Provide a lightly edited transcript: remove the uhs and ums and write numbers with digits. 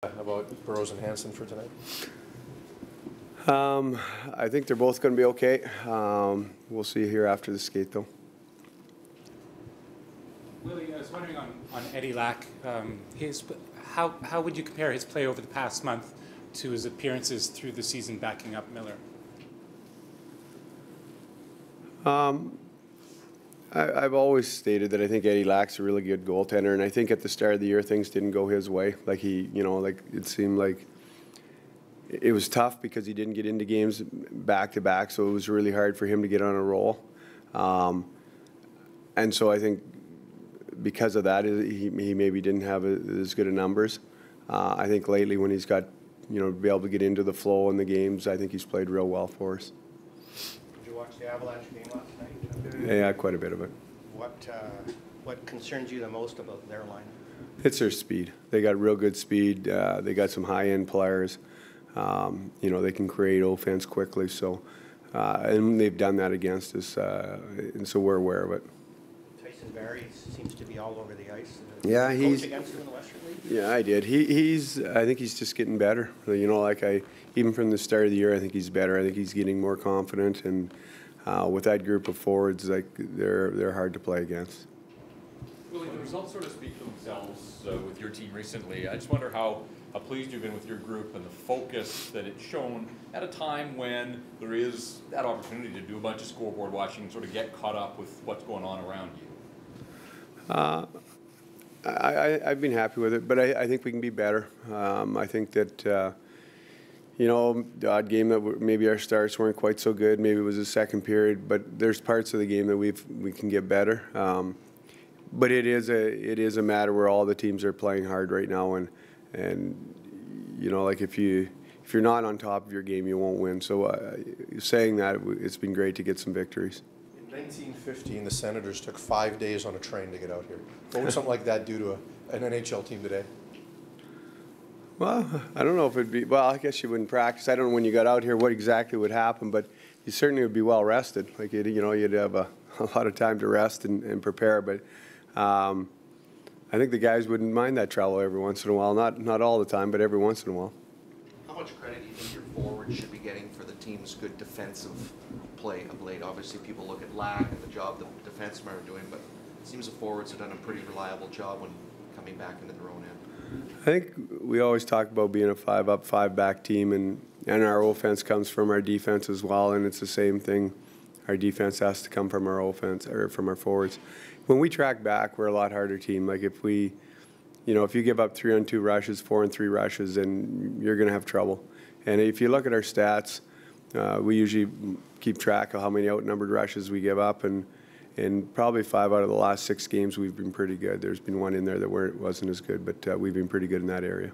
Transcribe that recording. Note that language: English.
About Burrows and Hansen for tonight? I think they're both going to be okay. We'll see here after the skate, though. Willie, I was wondering on Eddie Lack, how would you compare his play over the past month to his appearances through the season backing up Miller? I've always stated that I think Eddie Lack's a really good goaltender, and I think at the start of the year things didn't go his way. Like it seemed like it was tough because he didn't get into games back to back, so it was really hard for him to get on a roll. And so I think because of that, he maybe didn't have as good of numbers. I think lately when he's got, be able to get into the flow in the games, I think he's played real well for us. Did you watch the Avalanche game last night? Yeah, quite a bit of it. What concerns you the most about their line? It's their speed. They got real good speed. They got some high-end players. They can create offense quickly. So, and they've done that against us, and so we're aware of it. Tyson Barrie seems to be all over the ice. Yeah, he's. Coach against him in the Western League? Yeah, I did. I think he's just getting better. Even from the start of the year, I think he's better. I think he's getting more confident, and with that group of forwards, they're hard to play against. Willie, the results sort of speak for themselves with your team recently. I just wonder how pleased you've been with your group and the focus that it's shown at a time when there is that opportunity to do a bunch of scoreboard watching and sort of get caught up with what's going on around you. I've been happy with it, but I think we can be better. I think that, the odd game that maybe our starts weren't quite so good, maybe it was the second period, but there's parts of the game that we can get better. But it is a matter where all the teams are playing hard right now, and if you're not on top of your game, you won't win. So saying that, it's been great to get some victories. In 1915, the Senators took 5 days on a train to get out here. What would something like that do to an NHL team today? Well, I don't know if it'd be, well, I guess you wouldn't practice. I don't know when you got out here what exactly would happen, but you certainly would be well rested. Like, you'd have a lot of time to rest and prepare, but I think the guys wouldn't mind that travel every once in a while. Not all the time, but every once in a while. How much credit do you think your forwards should be getting for the team's good defensive play of late? Obviously, people look at Lack and the job the defensemen are doing, but it seems the forwards have done a pretty reliable job when coming back into their own end. I think we always talk about being a 5-up, 5-back team, and our offense comes from our defense as well, and it's the same thing. Our defense has to come from our offense or from our forwards. When we track back, we're a lot harder team. Like if you give up 3-on-2 rushes, 4-on-3 rushes, then you're going to have trouble. And if you look at our stats, we usually keep track of how many outnumbered rushes we give up, and probably 5 out of the last 6 games we've been pretty good. There's been one in there that wasn't as good, but we've been pretty good in that area.